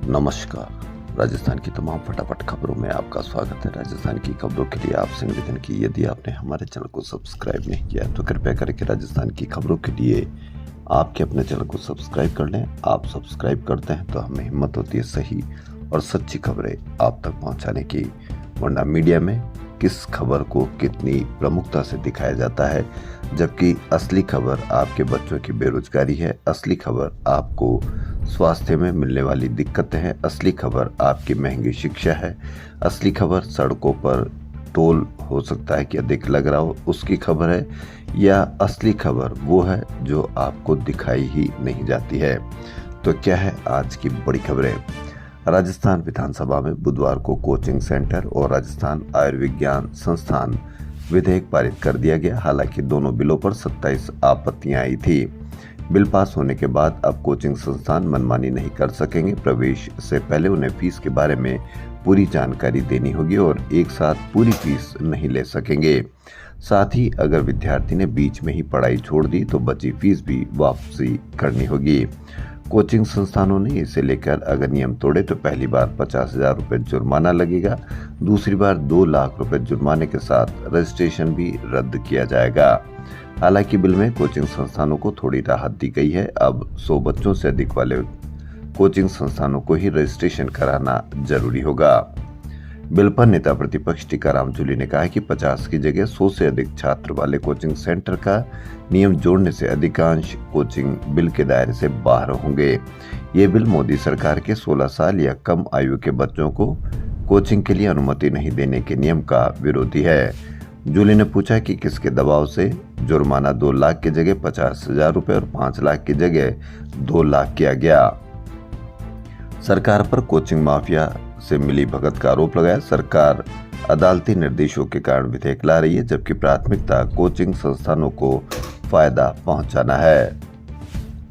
नमस्कार। राजस्थान की तमाम फटाफट खबरों में आपका स्वागत है। राजस्थान की खबरों के लिए आपसे निवेदन की यदि आपने हमारे चैनल को सब्सक्राइब नहीं किया तो कृपया करके राजस्थान की खबरों के लिए आपके अपने चैनल को सब्सक्राइब कर लें। आप सब्सक्राइब करते हैं तो हमें हिम्मत होती है सही और सच्ची खबरें आप तक पहुंचाने की। वरना मीडिया में किस खबर को कितनी प्रमुखता से दिखाया जाता है, जबकि असली खबर आपके बच्चों की बेरोजगारी है, असली खबर आपको स्वास्थ्य में मिलने वाली दिक्कतें हैं, असली खबर आपकी महंगी शिक्षा है, असली खबर सड़कों पर टोल हो सकता है कि अधिक लग रहा हो उसकी खबर है, या असली खबर वो है जो आपको दिखाई ही नहीं जाती है। तो क्या है आज की बड़ी खबरें। राजस्थान विधानसभा में बुधवार को कोचिंग सेंटर और राजस्थान आयुर्विज्ञान संस्थान विधेयक पारित कर दिया गया। हालांकि दोनों बिलों पर 27 आपत्तियां आई थी। बिल पास होने के बाद अब कोचिंग संस्थान मनमानी नहीं कर सकेंगे। प्रवेश से पहले उन्हें फीस के बारे में पूरी जानकारी देनी होगी और एक साथ पूरी फीस नहीं ले सकेंगे। साथ ही अगर विद्यार्थी ने बीच में ही पढ़ाई छोड़ दी तो बची फीस भी वापसी करनी होगी। कोचिंग संस्थानों ने इसे लेकर अगर नियम तोड़े तो पहली बार 50,000 रुपये जुर्माना लगेगा, दूसरी बार 2 लाख रुपए जुर्माने के साथ रजिस्ट्रेशन भी रद्द किया जाएगा। हालांकि बिल में कोचिंग संस्थानों को थोड़ी राहत दी गई है। अब 100 बच्चों से अधिक वाले कोचिंग संस्थानों को ही रजिस्ट्रेशन कराना जरूरी होगा। बिल पर नेता प्रतिपक्ष टीकाराम जूली ने कहा कि 50 की जगह 100 से अधिक छात्र वाले कोचिंग सेंटर का नियम जोड़ने से अधिकांश कोचिंग बिल के दायरे से बाहर होंगे। ये बिल मोदी सरकार के 16 साल या कम आयु के बच्चों को कोचिंग के लिए अनुमति नहीं देने के नियम का विरोधी है। जूली ने पूछा कि किसके दबाव से जुर्माना 2 लाख की जगह 50,000 रुपए और 5 लाख की जगह 2 लाख किया गया। सरकार पर कोचिंग माफिया से मिली भगत का आरोप लगाया। सरकार अदालती निर्देशों के कारण विधेयक ला रही है, जबकि प्राथमिकता कोचिंग संस्थानों को फायदा पहुंचाना है।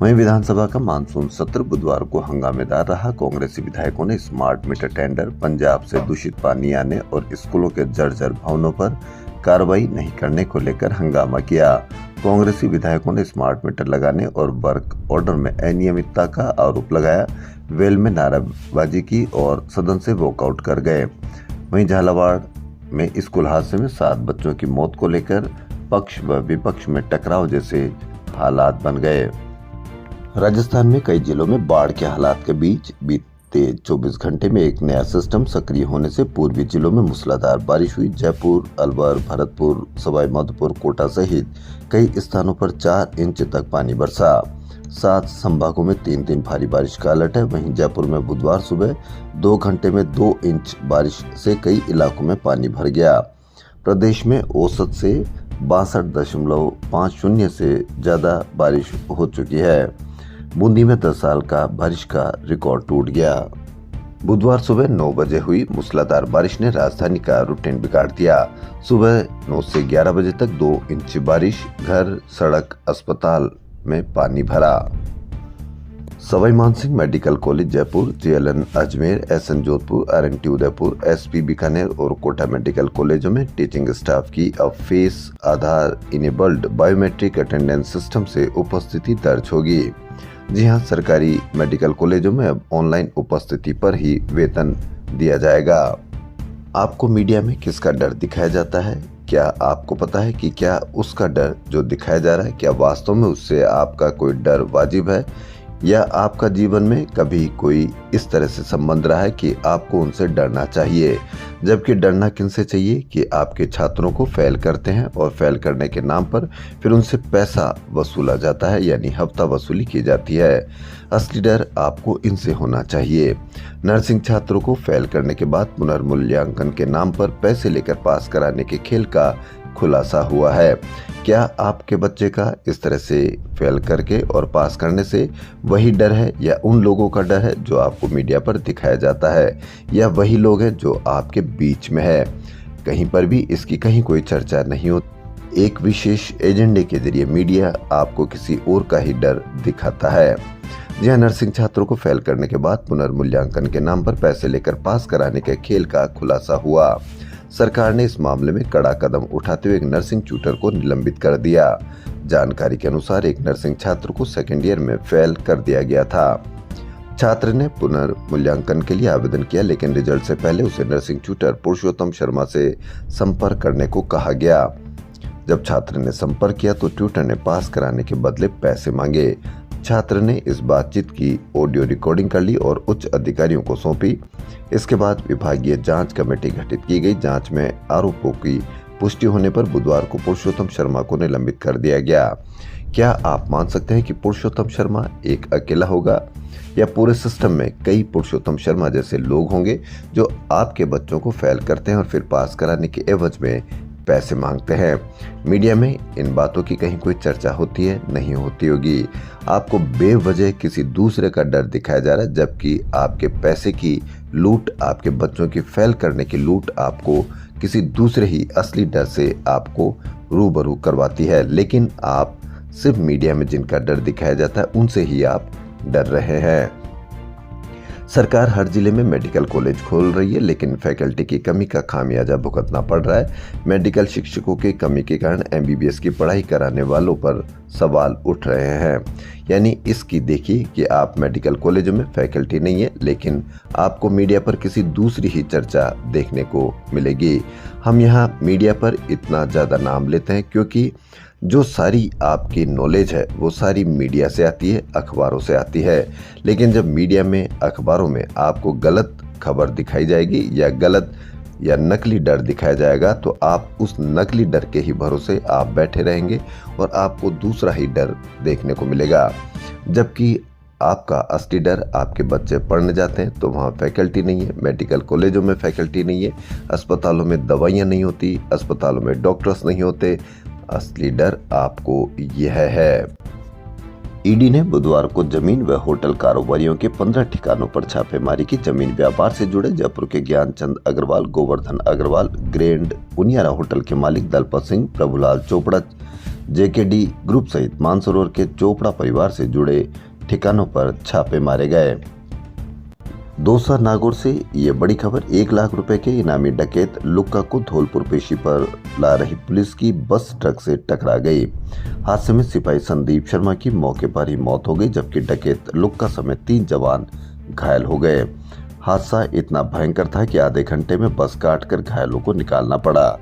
वहीं विधानसभा का मानसून सत्र बुधवार को हंगामेदार रहा। कांग्रेसी विधायकों ने स्मार्ट मीटर टेंडर, पंजाब से दूषित पानी आने और स्कूलों के जर्जर भवनों पर कार्रवाई नहीं करने को लेकर हंगामा किया। कांग्रेसी विधायकों ने स्मार्ट मीटर लगाने और वर्क ऑर्डर में अनियमितता का आरोप लगाया, वेल में नारेबाजी की और सदन से वॉकआउट कर गए। वहीं झालावाड़ में स्कूल हादसे में 7 बच्चों की मौत को लेकर पक्ष व विपक्ष में टकराव जैसे हालात बन गए। राजस्थान में कई जिलों में बाढ़ के हालात के बीच बीते 24 घंटे में एक नया सिस्टम सक्रिय होने से पूर्वी जिलों में मूसलाधार बारिश हुई। जयपुर, अलवर, भरतपुर, सवाई माधोपुर, कोटा सहित कई स्थानों पर 4 इंच तक पानी बरसा। 7 संभागों में 3 भारी बारिश का अलर्ट है। वहीं जयपुर में बुधवार सुबह 2 घंटे में 2 इंच बारिश से कई इलाकों में पानी भर गया। प्रदेश में औसत से 62.50 से ज्यादा बारिश हो चुकी है। बूंदी में 10 साल का बारिश का रिकॉर्ड टूट गया। बुधवार सुबह 9 बजे हुई मूसलाधार बारिश ने राजधानी का रूटीन बिगाड़ दिया। सुबह 9 से 11 बजे तक 2 इंच बारिश, घर, सड़क, अस्पताल में पानी भरा। Sawai Mansingh medical college Jaipur, JLN Ajmer, SN Jodhpur, RNT Udaipur, SP Bikaner और कोटा मेडिकल कॉलेजों में टीचिंग स्टाफ की अब फेस आधार इनेबल्ड बायोमेट्रिक अटेंडेंस सिस्टम से उपस्थिति दर्ज होगी। जी हां, सरकारी मेडिकल कॉलेजों में अब ऑनलाइन उपस्थिति पर ही वेतन दिया जाएगा। आपको मीडिया में किसका डर दिखाया जाता है? क्या आपको पता है कि क्या उसका डर जो दिखाया जा रहा है, क्या वास्तव में उससे आपका कोई डर वाजिब है, या आपका जीवन में कभी कोई इस तरह से संबंध रहा है कि आपको उनसे डरना चाहिए? जबकि डरना किनसे चाहिए कि आपके छात्रों को फेल करते हैं और फेल करने के नाम पर फिर उनसे पैसा वसूला जाता है, यानी हफ्ता वसूली की जाती है। असली डर आपको इनसे होना चाहिए। नर्सिंग छात्रों को फेल करने के बाद पुनर्मूल्यांकन के नाम पर पैसे लेकर पास कराने के खेल का खुलासा हुआ है। क्या आपके बच्चे का इस तरह से फेल करके और पास करने से वही डर है, या उन लोगों का डर है जो आपको मीडिया पर दिखाया जाता है, या वही लोग हैं जो आपके बीच में है? कहीं पर भी इसकी कहीं कोई चर्चा नहीं होती। एक विशेष एजेंडे के जरिए मीडिया आपको किसी और का ही डर दिखाता है। जी हां, नर्सिंग छात्रों को फेल करने के बाद पुनर्मूल्यांकन के नाम पर पैसे लेकर पास कराने के खेल का खुलासा हुआ। सरकार ने इस मामले में कड़ा कदम उठाते हुए एक नर्सिंग ट्यूटर को निलंबित कर दिया। जानकारी के अनुसार एक नर्सिंग छात्र को सेकेंड ईयर में फेल कर दिया गया था। छात्र ने पुनर्मूल्यांकन के लिए आवेदन किया, लेकिन रिजल्ट से पहले उसे नर्सिंग ट्यूटर पुरुषोत्तम शर्मा से संपर्क करने को कहा गया। जब छात्र ने संपर्क किया तो ट्यूटर ने पास कराने के बदले पैसे मांगे। छात्र ने इस बातचीत की ऑडियो रिकॉर्डिंग कर ली और उच्च अधिकारियों को सौंपी। इसके बाद विभागीय जांच कमेटी गठित की गई। जांच में आरोपों की पुष्टि होने पर बुधवार को पुरुषोत्तम शर्मा को निलंबित कर दिया गया। क्या आप मान सकते हैं कि पुरुषोत्तम शर्मा एक अकेला होगा या पूरे सिस्टम में कई पुरुषोत्तम शर्मा जैसे लोग होंगे जो आपके बच्चों को फेल करते हैं और फिर पास कराने के एवज में पैसे मांगते हैं? मीडिया में इन बातों की कहीं कोई चर्चा होती है? नहीं होती होगी। आपको बेवजह किसी दूसरे का डर दिखाया जा रहा है, जबकि आपके पैसे की लूट, आपके बच्चों की फेल करने की लूट आपको किसी दूसरे ही असली डर से आपको रूबरू करवाती है। लेकिन आप सिर्फ मीडिया में जिनका डर दिखाया जाता है उनसे ही आप डर रहे हैं। सरकार हर जिले में मेडिकल कॉलेज खोल रही है, लेकिन फैकल्टी की कमी का खामियाजा भुगतना पड़ रहा है। मेडिकल शिक्षकों की कमी के कारण एमबीबीएस की पढ़ाई कराने वालों पर सवाल उठ रहे हैं। यानी इसकी देखिए कि आप मेडिकल कॉलेजों में फैकल्टी नहीं है, लेकिन आपको मीडिया पर किसी दूसरी ही चर्चा देखने को मिलेगी। हम यहाँ मीडिया पर इतना ज़्यादा नाम लेते हैं क्योंकि जो सारी आपकी नॉलेज है वो सारी मीडिया से आती है, अखबारों से आती है। लेकिन जब मीडिया में, अखबारों में आपको गलत खबर दिखाई जाएगी या गलत या नकली डर दिखाया जाएगा तो आप उस नकली डर के ही भरोसे आप बैठे रहेंगे और आपको दूसरा ही डर देखने को मिलेगा। जबकि आपका असली डर, आपके बच्चे पढ़ने जाते हैं तो वहाँ फैकल्टी नहीं है, मेडिकल कॉलेजों में फैकल्टी नहीं है, अस्पतालों में दवाइयाँ नहीं होती, अस्पतालों में डॉक्टर्स नहीं होते। असली डर आपको यह है। ईडी ने बुधवार को जमीन व होटल कारोबारियों के 15 ठिकानों पर छापेमारी की। जमीन व्यापार से जुड़े जयपुर के ज्ञानचंद अग्रवाल, गोवर्धन अग्रवाल, ग्रैंड उनियारा होटल के मालिक दलपत सिंह, प्रभुलाल चोपड़ा, जेकेडी ग्रुप सहित मानसरोवर के चोपड़ा परिवार से जुड़े ठिकानों पर छापे मारे गए। दौसा नागौर से ये बड़ी खबर। 1 लाख रुपए के इनामी डकैत लुक्का को धौलपुर पेशी पर ला रही पुलिस की बस ट्रक से टकरा गई। हादसे में सिपाही संदीप शर्मा की मौके पर ही मौत हो गई, जबकि डकैत लुक्का समेत 3 जवान घायल हो गए। हादसा इतना भयंकर था कि आधे घंटे में बस काटकर घायलों को निकालना पड़ा।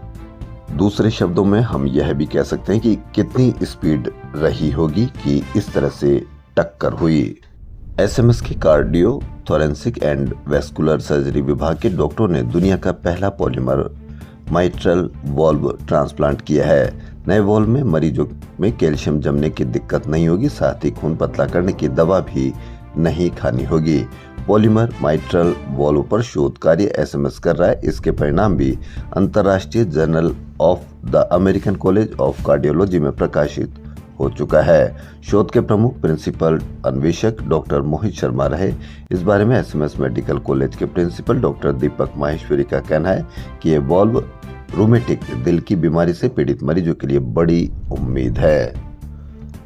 दूसरे शब्दों में हम यह भी कह सकते हैं कि कितनी स्पीड रही होगी कि इस तरह से टक्कर हुई। एसएमएस के कार्डियो थोरेंसिक एंड वेस्कुलर सर्जरी विभाग के डॉक्टरों ने दुनिया का पहला पॉलीमर माइट्रल वॉल्व ट्रांसप्लांट किया है। नए वॉल्व में मरीजों में कैल्शियम जमने की दिक्कत नहीं होगी, साथ ही खून पतला करने की दवा भी नहीं खानी होगी। पॉलीमर माइट्रल वॉल्व पर शोध कार्य एसएमएस कर रहा है। इसके परिणाम भी अंतर्राष्ट्रीय journal of the American college of cardiology में प्रकाशित हो चुका है। शोध के प्रमुख प्रिंसिपल अन्वेषक डॉक्टर मोहित शर्मा रहे। इस बारे में एसएमएस मेडिकल कॉलेज के प्रिंसिपल डॉक्टर दीपक माहेश्वरी का कहना है कि ये वॉल्व रूमेटिक दिल की बीमारी से पीड़ित मरीजों के लिए बड़ी उम्मीद है।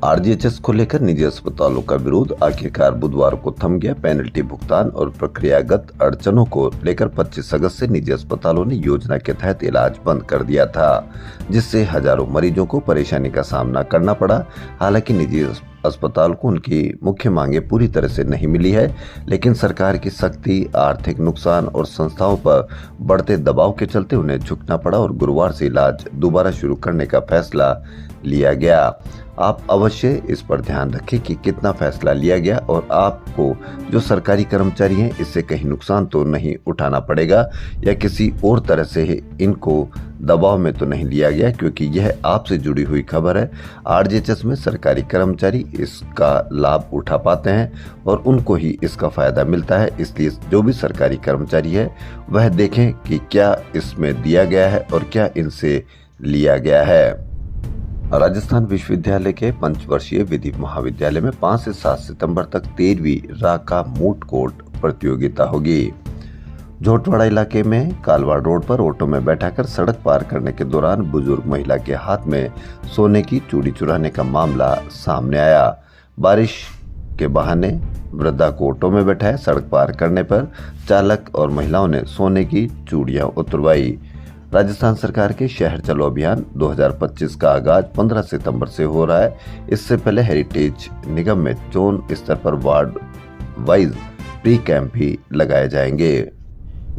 आरजीएचएस को लेकर निजी अस्पतालों का विरोध आखिरकार बुधवार को थम गया। पेनल्टी भुगतान और प्रक्रियागत अड़चनों को लेकर 25 अगस्त से निजी अस्पतालों ने योजना के तहत इलाज बंद कर दिया था, जिससे हजारों मरीजों को परेशानी का सामना करना पड़ा। हालांकि निजी अस्पताल को उनकी मुख्य मांगे पूरी तरह से नहीं मिली है, लेकिन सरकार की सख्ती, आर्थिक नुकसान और संस्थाओं पर बढ़ते दबाव के चलते उन्हें झुकना पड़ा और गुरुवार से इलाज दोबारा शुरू करने का फैसला लिया गया। आप अवश्य इस पर ध्यान रखें कि कितना फैसला लिया गया और आपको जो सरकारी कर्मचारी हैं इससे कहीं नुकसान तो नहीं उठाना पड़ेगा या किसी और तरह से इनको दबाव में तो नहीं लिया गया, क्योंकि यह आपसे जुड़ी हुई खबर है। आरजीएचएस में सरकारी कर्मचारी इसका लाभ उठा पाते हैं और उनको ही इसका फायदा मिलता है। इसलिए जो भी सरकारी कर्मचारी है वह देखें कि क्या इसमें दिया गया है और क्या इनसे लिया गया है। राजस्थान विश्वविद्यालय के पंचवर्षीय विधि महाविद्यालय में 5 से 7 सितंबर तक 13वीं राका मूट कोर्ट प्रतियोगिता होगी। झोटवाड़ा इलाके में कालवाड़ रोड पर ऑटो में बैठाकर सड़क पार करने के दौरान बुजुर्ग महिला के हाथ में सोने की चूड़ी चुराने का मामला सामने आया। बारिश के बहाने वृद्धा को ऑटो में बैठाया। सड़क पार करने पर चालक और महिलाओं ने सोने की चूड़ियां उतरवाई। राजस्थान सरकार के शहर चलो अभियान 2025 का आगाज 15 सितंबर से हो रहा है। इससे पहले हेरिटेज निगम में जोन स्तर पर वार्ड वाइज प्री कैंप भी लगाए जाएंगे।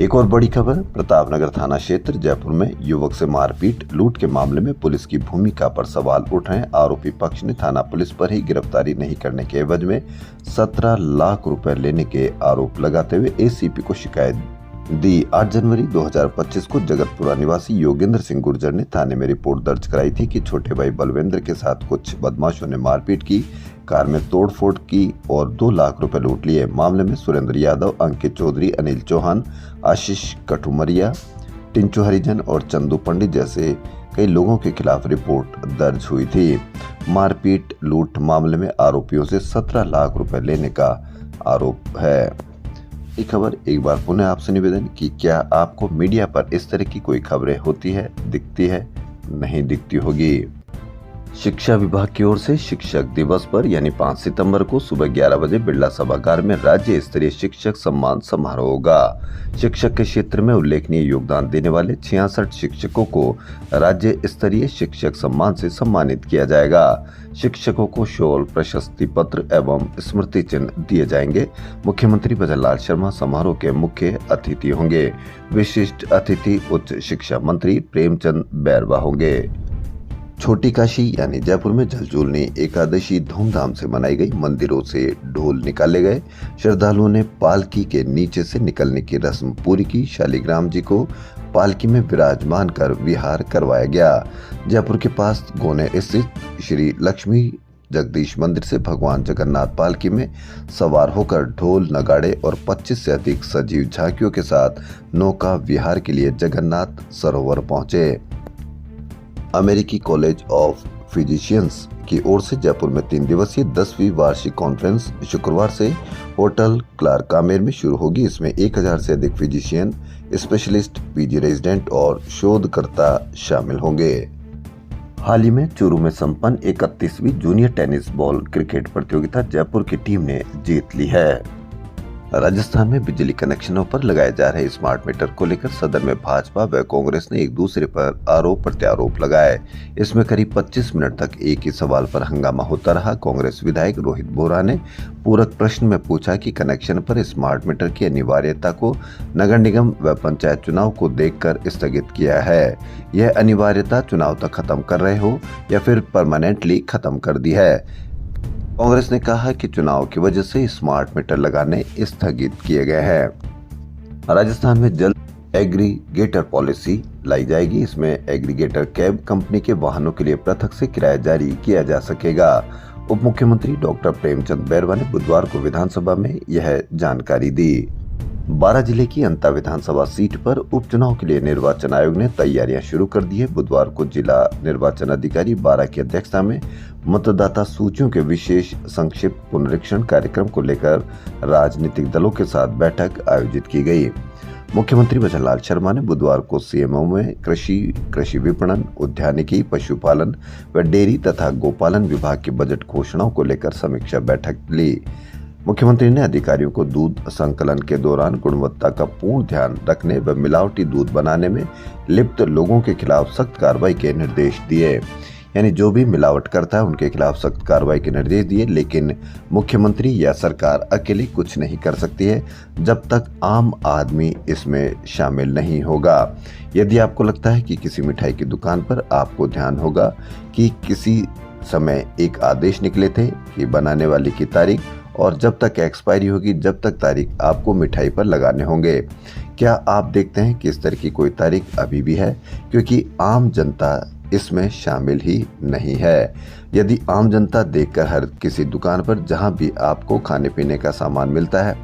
एक और बड़ी खबर, प्रतापनगर थाना क्षेत्र जयपुर में युवक से मारपीट लूट के मामले में पुलिस की भूमिका पर सवाल उठ रहे हैं। आरोपी पक्ष ने थाना पुलिस पर ही गिरफ्तारी नहीं करने के एवज में 17 लाख रुपए लेने के आरोप लगाते हुए एसीपी को शिकायत दी। 8 जनवरी 2025 को जगतपुरा निवासी योगेंद्र सिंह गुर्जर ने थाने में रिपोर्ट दर्ज कराई थी कि छोटे भाई बलविंद्र के साथ कुछ बदमाशों ने मारपीट की, कार में तोड़फोड़ की और 2 लाख रुपए लूट लिए। मामले में सुरेंद्र यादव, अंकित चौधरी, अनिल चौहान, आशीष कठुमरिया, टिंचू हरिजन और चंदू पंडित जैसे कई लोगों के खिलाफ रिपोर्ट दर्ज हुई थी। मारपीट लूट मामले में आरोपियों से 17 लाख रुपए लेने का आरोप है। ये खबर एक बार पुनः आपसे निवेदन कि क्या आपको मीडिया पर इस तरह की कोई खबरें होती है, दिखती है, नहीं दिखती होगी। शिक्षा विभाग की ओर से शिक्षक दिवस पर यानी 5 सितंबर को सुबह 11 बजे बिरला सभागार में राज्य स्तरीय शिक्षक सम्मान समारोह होगा। शिक्षक के क्षेत्र में उल्लेखनीय योगदान देने वाले 66 शिक्षकों को राज्य स्तरीय शिक्षक सम्मान से सम्मानित किया जाएगा। शिक्षकों को शॉल, प्रशस्ति पत्र एवं स्मृति चिन्ह दिए जाएंगे। मुख्यमंत्री भजनलाल शर्मा समारोह के मुख्य अतिथि होंगे। विशिष्ट अतिथि उच्च शिक्षा मंत्री प्रेमचंद बैरवा होंगे। छोटी काशी यानी जयपुर में झलझूलनी एकादशी धूमधाम से मनाई गई। मंदिरों से ढोल निकाले गए। श्रद्धालुओं ने पालकी के नीचे से निकलने की रस्म पूरी की। शालिग्राम जी को पालकी में विराजमान कर विहार करवाया गया। जयपुर के पास गोने स्थित श्री लक्ष्मी जगदीश मंदिर से भगवान जगन्नाथ पालकी में सवार होकर ढोल, नगाड़े और 25 से अधिक सजीव झांकियों के साथ नौका विहार के लिए जगन्नाथ सरोवर पहुंचे। अमेरिकी कॉलेज ऑफ फिजिशियंस की ओर से जयपुर में 3 दिवसीय 10वीं वार्षिक कॉन्फ्रेंस शुक्रवार से होटल क्लार्क कामेर में शुरू होगी। इसमें 1000 से अधिक फिजिशियन, स्पेशलिस्ट, पीजी रेजिडेंट और शोधकर्ता शामिल होंगे। हाल ही में चूरू में संपन्न 31वीं जूनियर टेनिस बॉल क्रिकेट प्रतियोगिता जयपुर की टीम ने जीत ली है। राजस्थान में बिजली कनेक्शनों पर लगाए जा रहे स्मार्ट मीटर को लेकर सदन में भाजपा व कांग्रेस ने एक दूसरे पर आरोप प्रत्यारोप लगाए। इसमें करीब 25 मिनट तक एक ही सवाल पर हंगामा होता रहा। कांग्रेस विधायक रोहित बोहरा ने पूरक प्रश्न में पूछा कि कनेक्शन पर स्मार्ट मीटर की अनिवार्यता को नगर निगम व पंचायत चुनाव को देखकर स्थगित किया है। यह अनिवार्यता चुनाव तक खत्म कर रहे हो या फिर परमानेंटली खत्म कर दी है। कांग्रेस ने कहा कि चुनाव की वजह से स्मार्ट मीटर लगाने स्थगित किए गए हैं। राजस्थान में जल्द एग्रीगेटर पॉलिसी लाई जाएगी। इसमें एग्रीगेटर कैब कंपनी के वाहनों के लिए पृथक से किराया जारी किया जा सकेगा। उप मुख्यमंत्री डॉक्टर प्रेमचंद बैरवा ने बुधवार को विधानसभा में यह जानकारी दी। 12 जिले की अंता विधानसभा सीट पर उपचुनाव के लिए निर्वाचन आयोग ने तैयारियां शुरू कर दी है। बुधवार को जिला निर्वाचन अधिकारी 12 की अध्यक्षता में मतदाता सूचियों के विशेष संक्षिप्त पुनरीक्षण कार्यक्रम को लेकर राजनीतिक दलों के साथ बैठक आयोजित की गई। मुख्यमंत्री भजनलाल शर्मा ने बुधवार को सीएमओ में कृषि विपणन, उद्यानिकी, पशुपालन व डेयरी तथा गोपालन विभाग की बजट घोषणाओं को लेकर समीक्षा बैठक ली। मुख्यमंत्री ने अधिकारियों को दूध संकलन के दौरान गुणवत्ता का पूर्ण ध्यान रखने व मिलावटी दूध बनाने में लिप्त लोगों के खिलाफ सख्त कार्रवाई के निर्देश दिए। यानी जो भी मिलावट करता है उनके खिलाफ सख्त कार्रवाई के निर्देश दिए। लेकिन मुख्यमंत्री या सरकार अकेले कुछ नहीं कर सकती है जब तक आम आदमी इसमें शामिल नहीं होगा। यदि आपको लगता है कि किसी मिठाई की दुकान पर, आपको ध्यान होगा कि किसी समय एक आदेश निकले थे कि बनाने वाले की तारीख और जब तक एक्सपायरी होगी, जब तक तारीख आपको मिठाई पर लगाने होंगे। क्या आप देखते हैं कि इस तरह की कोई तारीख अभी भी है? क्योंकि आम जनता इसमें शामिल ही नहीं है। यदि आम जनता देखकर हर किसी दुकान पर जहां भी आपको खाने पीने का सामान मिलता है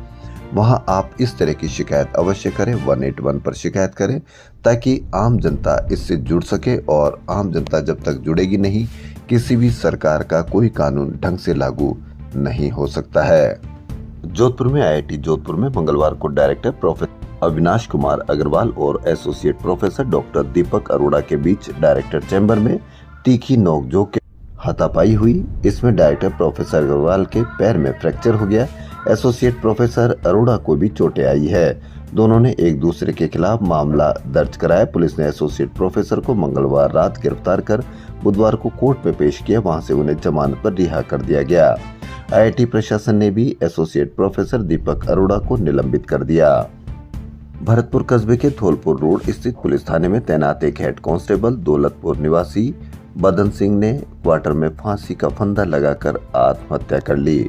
वहां आप इस तरह की शिकायत अवश्य करें। 181 पर शिकायत करें ताकि आम जनता इससे जुड़ सके। और आम जनता जब तक जुड़ेगी नहीं, किसी भी सरकार का कोई कानून ढंग से लागू नहीं हो सकता है। जोधपुर में आईआईटी जोधपुर में मंगलवार को डायरेक्टर प्रोफेसर अविनाश कुमार अग्रवाल और एसोसिएट प्रोफेसर डॉक्टर दीपक अरोड़ा के बीच डायरेक्टर चैम्बर में तीखी नोकझोंक के हाथापाई हुई। इसमें डायरेक्टर प्रोफेसर अग्रवाल के पैर में फ्रैक्चर हो गया। एसोसिएट प्रोफेसर अरोड़ा को भी चोटें आई है। दोनों ने एक दूसरे के खिलाफ मामला दर्ज कराया। पुलिस ने एसोसिएट प्रोफेसर को मंगलवार रात गिरफ्तार कर बुधवार को कोर्ट में पेश किया। वहां से उन्हें जमानत पर रिहा कर दिया गया। आईआईटी प्रशासन ने भी एसोसिएट प्रोफेसर दीपक अरोड़ा को निलंबित कर दिया। भरतपुर कस्बे के धौलपुर रोड स्थित पुलिस थाने में तैनात एक हेड कांस्टेबल दौलतपुर निवासी बदन सिंह ने क्वार्टर में फांसी का फंदा लगाकर आत्महत्या कर ली।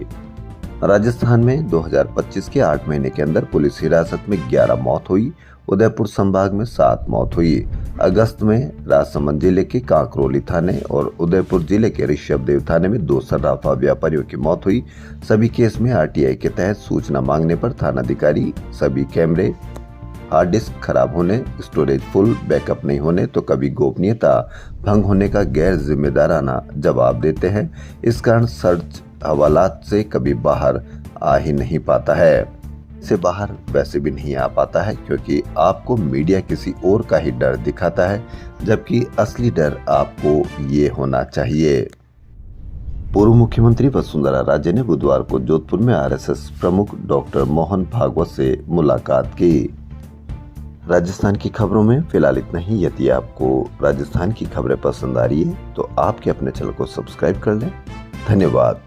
राजस्थान में 2025 के 8 महीने के अंदर पुलिस हिरासत में 11 मौत हुई। उदयपुर संभाग में 7 मौत हुई। अगस्त में राजसमंद जिले के कांकरोली थाने और उदयपुर जिले के ऋषभदेव थाने में 2 सर्राफा व्यापारियों की मौत हुई। सभी केस में आरटीआई के तहत सूचना मांगने पर थानाधिकारी सभी कैमरे, हार्ड डिस्क खराब होने, स्टोरेज फुल, बैकअप नहीं होने तो कभी गोपनीयता भंग होने का गैर जिम्मेदाराना जवाब देते हैं। इस कारण सर्च हवालात से कभी बाहर आ ही नहीं पाता है। से बाहर वैसे भी नहीं आ पाता है क्योंकि आपको मीडिया किसी और का ही डर दिखाता है, जबकि असली डर आपको ये होना चाहिए। पूर्व मुख्यमंत्री वसुंधरा राजे ने बुधवार को जोधपुर में आरएसएस प्रमुख डॉक्टर मोहन भागवत से मुलाकात की। राजस्थान की खबरों में फिलहाल इतना ही। यदि आपको राजस्थान की खबरें पसंद आ रही है तो आपके अपने चैनल को सब्सक्राइब कर लें। धन्यवाद।